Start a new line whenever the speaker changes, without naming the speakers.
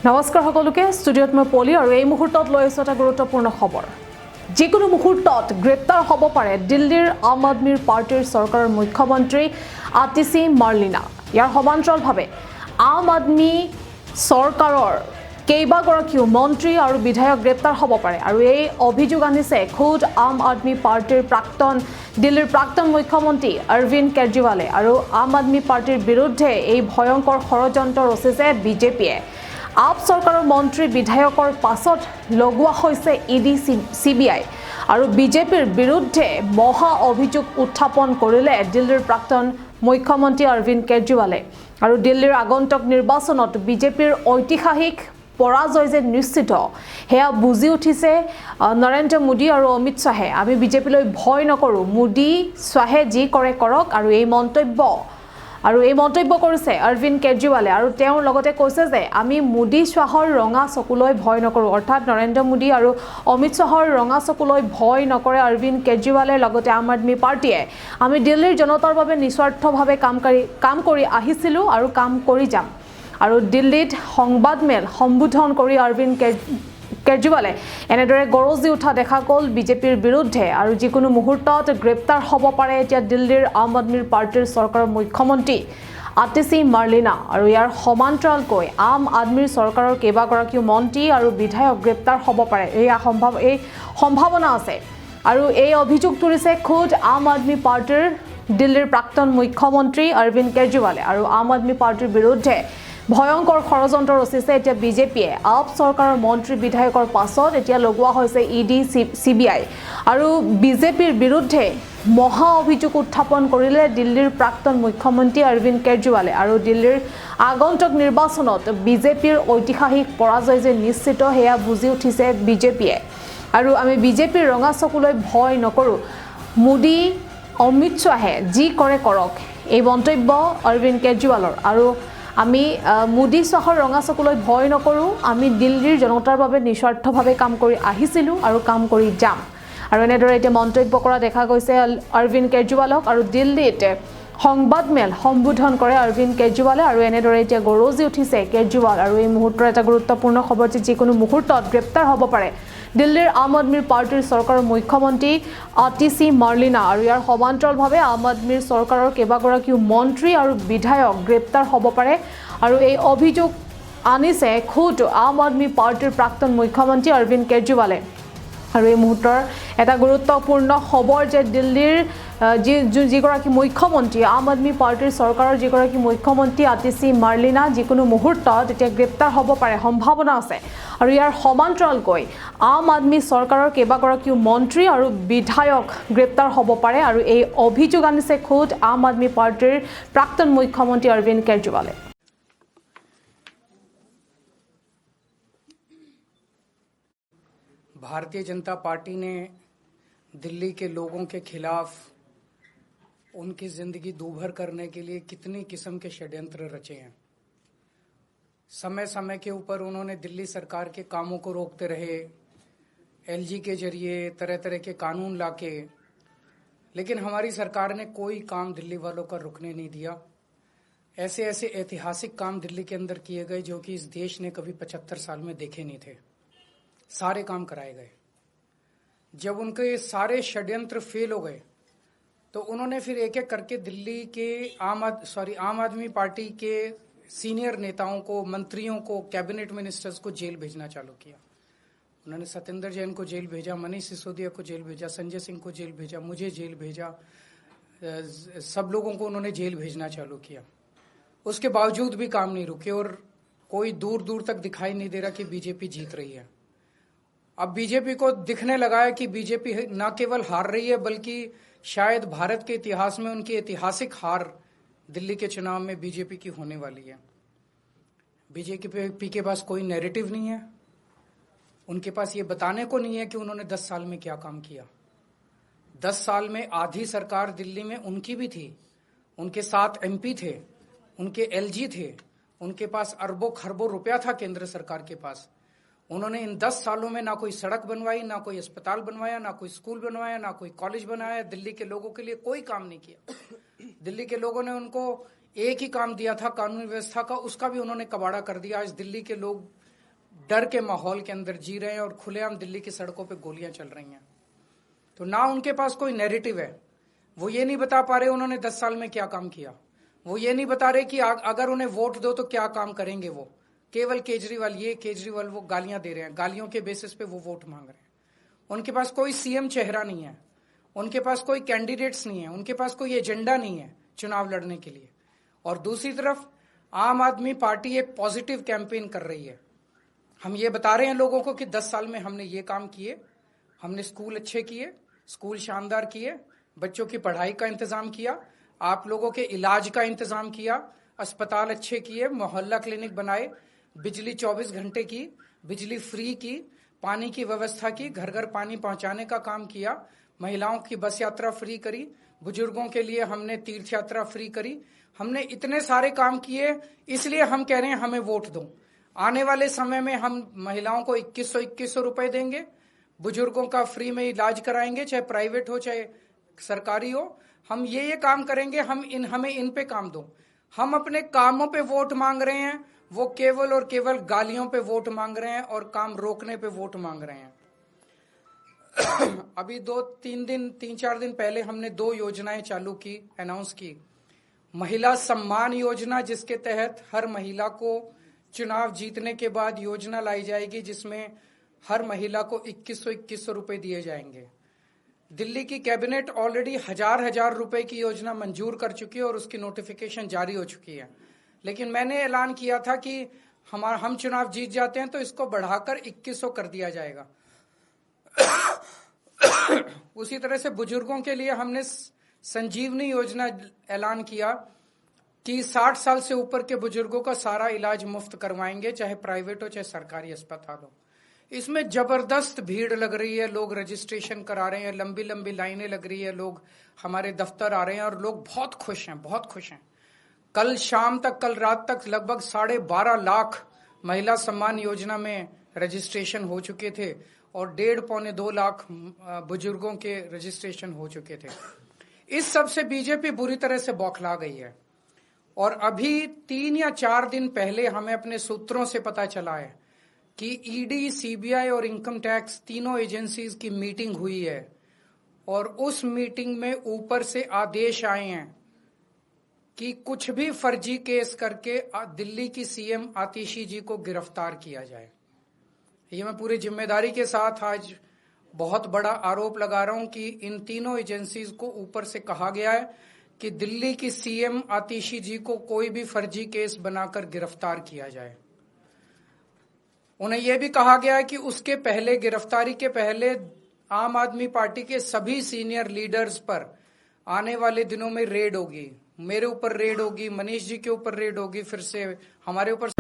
নমস্কাৰ সকলোকে ষ্টুডিঅ'ত মই পলি আৰু এই মুহূৰ্তত লৈ আহিছোঁ এটা গুৰুত্বপূৰ্ণ খবৰ যিকোনো মুহূৰ্তত গ্ৰেপ্তাৰ হ'ব পাৰে দিল্লীৰ আম আদমি পাৰ্টিৰ চৰকাৰৰ মুখ্যমন্ত্ৰী আতিশী মাৰ্লিনা ইয়াৰ সমান্তৰালভাৱে আম আদমি চৰকাৰৰ কেইবাগৰাকীও মন্ত্ৰী আৰু বিধায়ক গ্ৰেপ্তাৰ হ'ব পাৰে আৰু এই অভিযোগ আনিছে খুদ আম আদমি পাৰ্টিৰ দিল্লীৰ প্ৰাক্তন মুখ্যমন্ত্ৰী অৰবিন্দ কেজৰিৱালে আৰু আম আদমি পাৰ্টিৰ বিৰুদ্ধে এই ভয়ংকৰ ষড়যন্ত্ৰ ৰচিছে বিজেপিয়ে आप सरकारों मंत्री विधायकर पाছত लगुआ होइसे ईडी सीबीआई और बीजेपीर विरुद्धे महा अभियोग उत्थापन करिले दिल्लीर प्राक्तन मुख्यमंत्री अरविंद केजरीवाले और दिल्लीर आगंतुक निर्वाचनत बीजेपीर ऐतिहासिक पराजय जे निश्चित हेया बुझी उठिसे नरेंद्र मोदी और अमित शाहे आमी बीजेपीলৈ भय नकरो मोदी शाहे जी करे करक और এই মন্তব্য আৰু এই মন্তব্য কৰিছে অৰবিন্দ কেজৰিৱালে আৰু তেওঁৰ লগতে কৈছে যে আমি মোদী শাহৰ ৰঙা চকুলৈ ভয় নকৰো অৰ্থাৎ নৰেন্দ্ৰ মোদী আৰু অমিত শাহৰ ৰঙা চকুলৈ ভয় নকৰে অৰবিন্দ কেজৰিৱালে লগতে আম আদমি পাৰ্টিয়ে আমি দিল্লীৰ জনতাৰ বাবে নিস্বাৰ্থভাৱে কাম কৰি আহিছিলো আৰু কাম কৰি যাম আৰু দিল্লীত সংবাদমেল সম্বোধন কৰি অৰবিন্দ কেজৰিৱালে এনেদৰে গৰজি উঠা দেখা গ'ল বিজেপিৰ বিৰুদ্ধে আৰু যিকোনো মুহূৰ্তত গ্ৰেপ্তাৰ হ'ব পাৰে এতিয়া দিল্লীৰ আম আদমি পাৰ্টিৰ চৰকাৰৰ মুখ্যমন্ত্ৰী আতিশী মাৰ্লিনা আৰু ইয়াৰ সমান্তৰালকৈ আম আদমিৰ চৰকাৰৰ কেইবাগৰাকীও মন্ত্ৰী আৰু বিধায়ক গ্ৰেপ্তাৰ হ'ব পাৰে এই সম্ভাৱনা আছে আৰু এই অভিযোগ তুলিছে খুদ আম আদমি পাৰ্টিৰ দিল্লীৰ প্ৰাক্তন মুখ্যমন্ত্ৰী অৰবিন্দ কেজৰিৱালে আৰু আম আদমি পাৰ্টিৰ বিৰুদ্ধে ভয়ংকৰ ষড়যন্ত্ৰ ৰচিছে এতিয়া বিজেপিয়ে আপ চৰকাৰৰ মন্ত্ৰী বিধায়কৰ পাছত এতিয়া লগোৱা হৈছে ইডি সিবিআই আৰু বিজেপিৰ বিৰুদ্ধে মহা অভিযোগ উত্থাপন কৰিলে দিল্লীৰ প্ৰাক্তন মুখ্যমন্ত্ৰী অৰবিন্দ কেজৰিৱালে আৰু দিল্লীৰ আগন্তুক নিৰ্বাচনত বিজেপিৰ ঐতিহাসিক পৰাজয় যে নিশ্চিত হেয়া বুজি উঠিছে বিজেপিয়ে আৰু আমি বিজেপিৰ ৰঙা চকুলৈ ভয় নকৰো মোদী অমিত শাহে যি কৰে কৰক এই মন্তব্য অৰবিন্দ কেজৰিৱালৰ আৰু আমি মোদী শাহৰ ৰঙা চকুলৈ ভয় নকৰো আমি দিল্লীৰ জনতাৰ বাবে নিস্বাৰ্থভাৱে কাম কৰি আহিছিলো আৰু কাম কৰি যাম আৰু এনেদৰে এতিয়া মন্তব্য কৰা দেখা গৈছে অৰবিন্দ কেজৰিৱালক আৰু দিল্লীত সংবাদমেল সম্বোধন কৰে অৰবিন্দ কেজৰিৱালে আৰু এনেদৰে এতিয়া গৰজি উঠিছে কেজৰিৱাল আৰু এই মুহূৰ্তৰ এটা গুৰুত্বপূৰ্ণ খবৰ যে যিকোনো মুহূৰ্তত গ্ৰেপ্তাৰ হ'ব পাৰে দিল্লীৰ আম আদমি পাৰ্টিৰ চৰকাৰৰ মুখ্যমন্ত্ৰী আতিশী মাৰ্লিনা আৰু ইয়াৰ সমান্তৰালভাৱে আম আদমিৰ চৰকাৰৰ কেইবাগৰাকীও মন্ত্ৰী আৰু বিধায়ক গ্ৰেপ্তাৰ হ'ব পাৰে আৰু এই অভিযোগ আনিছে খুদ আম আদমি পাৰ্টিৰ প্ৰাক্তন মুখ্যমন্ত্ৰী অৰবিন্দ কেজৰিৱালে আৰু এই মুহূৰ্তৰ এটা গুৰুত্বপূৰ্ণ খবৰ যে দিল্লীৰ যিগৰাকী মুখ্যমন্ত্ৰী আম আদমি পাৰ্টিৰ চৰকাৰৰ যিগৰাকী মুখ্যমন্ত্ৰী আতিশী মাৰ্লিনা যিকোনো মুহূৰ্তত এতিয়া গ্ৰেপ্তাৰ হ'ব পাৰে সম্ভাৱনা আছে আৰু ইয়াৰ সমান্তৰালকৈ আম আদমি চৰকাৰৰ কেইবাগৰাকীও মন্ত্ৰী আৰু বিধায়ক গ্ৰেপ্তাৰ হ'ব পাৰে আৰু এই অভিযোগ আনিছে খুদ আম আদমি পাৰ্টিৰ প্ৰাক্তন মুখ্যমন্ত্ৰী অৰবিন্দ কেজৰিৱালে
भारतीय जनता पार्टी ने दिल्ली के लोगों के खिलाफ उनकी जिंदगी दूभर करने के लिए कितनी किस्म के षड्यंत्र रचे हैं। समय समय के ऊपर उन्होंने दिल्ली सरकार के कामों को रोकते रहे एलजी के जरिए तरह तरह के कानून लाके, लेकिन हमारी सरकार ने कोई काम दिल्ली वालों का रुकने नहीं दिया। ऐसे ऐसे ऐतिहासिक काम दिल्ली के अंदर किए गए जो कि इस देश ने कभी 75 साल में देखे नहीं थे। सारे काम कराए गए। जब उनके सारे षड्यंत्र फेल हो गए तो उन्होंने फिर एक एक करके दिल्ली के आम आदमी पार्टी के सीनियर नेताओं को, मंत्रियों को, कैबिनेट मिनिस्टर्स को जेल भेजना चालू किया। उन्होंने सत्येंद्र जैन को जेल भेजा, मनीष सिसोदिया को जेल भेजा, संजय सिंह को जेल भेजा, मुझे जेल भेजा, सब लोगों को उन्होंने जेल भेजना चालू किया। उसके बावजूद भी काम नहीं रुके और कोई दूर दूर तक दिखाई नहीं दे रहा कि बीजेपी जीत रही है। अब बीजेपी को दिखने लगा है कि बीजेपी न केवल हार रही है बल्कि शायद भारत के इतिहास में उनकी ऐतिहासिक हार दिल्ली के चुनाव में बीजेपी की होने वाली है। बीजेपी के पास कोई नैरेटिव नहीं है, उनके पास ये बताने को नहीं है कि उन्होंने 10 साल में क्या काम किया। 10 साल में आधी सरकार दिल्ली में उनकी भी थी, उनके 7 MP थे, उनके LG थे, उनके पास अरबों खरबों रुपया था केंद्र सरकार के पास। उन्होंने इन 10 सालों में ना कोई सड़क बनवाई, ना कोई अस्पताल बनवाया, ना कोई स्कूल बनवाया, ना कोई कॉलेज बनाया। दिल्ली के लोगों के लिए कोई काम नहीं किया। दिल्ली के लोगों ने उनको एक ही काम दिया था कानून व्यवस्था का, उसका भी उन्होंने कबाड़ा कर दिया। आज दिल्ली के लोग डर के माहौल के अंदर जी रहे हैं और खुलेआम दिल्ली की सड़कों पे गोलियां चल रही हैं। तो ना उनके पास कोई नैरेटिव है, वो ये नहीं बता पा रहे उन्होंने 10 साल में क्या काम किया, वो ये नहीं बता रहे कि अगर उन्हें वोट दो तो क्या काम करेंगे। वो केवल केजरीवाल ये केजरीवाल वो गालियां दे रहे हैं, गालियों के बेसिस पे वो वोट मांग रहे हैं। उनके पास कोई सीएम चेहरा नहीं है, उनके पास कोई कैंडिडेट्स नहीं है, उनके पास कोई एजेंडा नहीं है चुनाव लड़ने के लिए। और दूसरी तरफ आम आदमी पार्टी एक पॉजिटिव कैंपेन कर रही है। हम ये बता रहे हैं लोगों को कि 10 साल में हमने ये काम किए, हमने स्कूल अच्छे किए, स्कूल शानदार किए, बच्चों की पढ़ाई का इंतजाम किया, आप लोगों के इलाज का इंतजाम किया, अस्पताल अच्छे किए, मोहल्ला क्लिनिक बनाए, बिजली 24 घंटे की, बिजली फ्री की, पानी की व्यवस्था की, घर घर पानी पहुंचाने का काम किया, महिलाओं की बस यात्रा फ्री करी, बुजुर्गों के लिए हमने तीर्थ यात्रा फ्री करी। हमने इतने सारे काम किए, इसलिए हम कह रहे हैं हमें वोट दो। आने वाले समय में हम महिलाओं को 2100 रुपए देंगे, बुजुर्गों का फ्री में इलाज कराएंगे, चाहे प्राइवेट हो चाहे सरकारी हो। हम ये काम करेंगे, हमें इन पे काम दो। हम अपने कामों पे वोट मांग रहे हैं, वो केवल और केवल गालियों पे वोट मांग रहे हैं और काम रोकने पे वोट मांग रहे हैं। अभी 3-4 दिन पहले हमने 2 योजनाएं चालू की, अनाउंस की। महिला सम्मान योजना, जिसके तहत हर महिला को चुनाव जीतने के बाद योजना लाई जाएगी, जिसमें हर महिला को 2100 रुपए दिए जाएंगे। दिल्ली की कैबिनेट ऑलरेडी हजार रुपए की योजना मंजूर कर चुकी है और उसकी नोटिफिकेशन जारी हो चुकी है। लेकिन मैंने ऐलान किया था कि हम चुनाव जीत जाते हैं तो इसको बढ़ाकर 2100 कर दिया जाएगा। उसी तरह से बुजुर्गों के लिए हमने संजीवनी योजना ऐलान किया कि 60 साल से ऊपर के बुजुर्गों का सारा इलाज मुफ्त करवाएंगे, चाहे प्राइवेट हो चाहे सरकारी अस्पताल हो। इसमें जबरदस्त भीड़ लग रही है, लोग रजिस्ट्रेशन करा रहे हैं, लंबी लंबी लाइनें लग रही है, लोग हमारे दफ्तर आ रहे हैं और लोग बहुत खुश हैं, बहुत खुश हैं। कल शाम तक, कल रात तक लगभग 12.5 लाख महिला सम्मान योजना में रजिस्ट्रेशन हो चुके थे और 1.5-2 लाख बुजुर्गों के रजिस्ट्रेशन हो चुके थे। इस सब से बीजेपी बुरी तरह से बौखला गई है। और अभी 3 या 4 दिन पहले हमें अपने सूत्रों से पता चला है कि ईडी, सीबीआई और इनकम टैक्स तीनों एजेंसीज की मीटिंग हुई है और उस मीटिंग में ऊपर से आदेश आए हैं कि कुछ भी फर्जी केस करके दिल्ली की सीएम आतिशी जी को गिरफ्तार किया जाए। ये मैं पूरी जिम्मेदारी के साथ आज बहुत बड़ा आरोप लगा रहा हूं कि इन तीनों एजेंसीज को ऊपर से कहा गया है कि दिल्ली की सीएम आतिशी जी को कोई भी फर्जी केस बनाकर गिरफ्तार किया जाए। उन्हें यह भी कहा गया है कि उसके पहले, गिरफ्तारी के पहले, आम आदमी पार्टी के सभी सीनियर लीडर्स पर आने वाले दिनों में रेड होगी। मेरे ऊपर रेड होगी, मनीष जी के ऊपर रेड होगी, फिर से हमारे ऊपर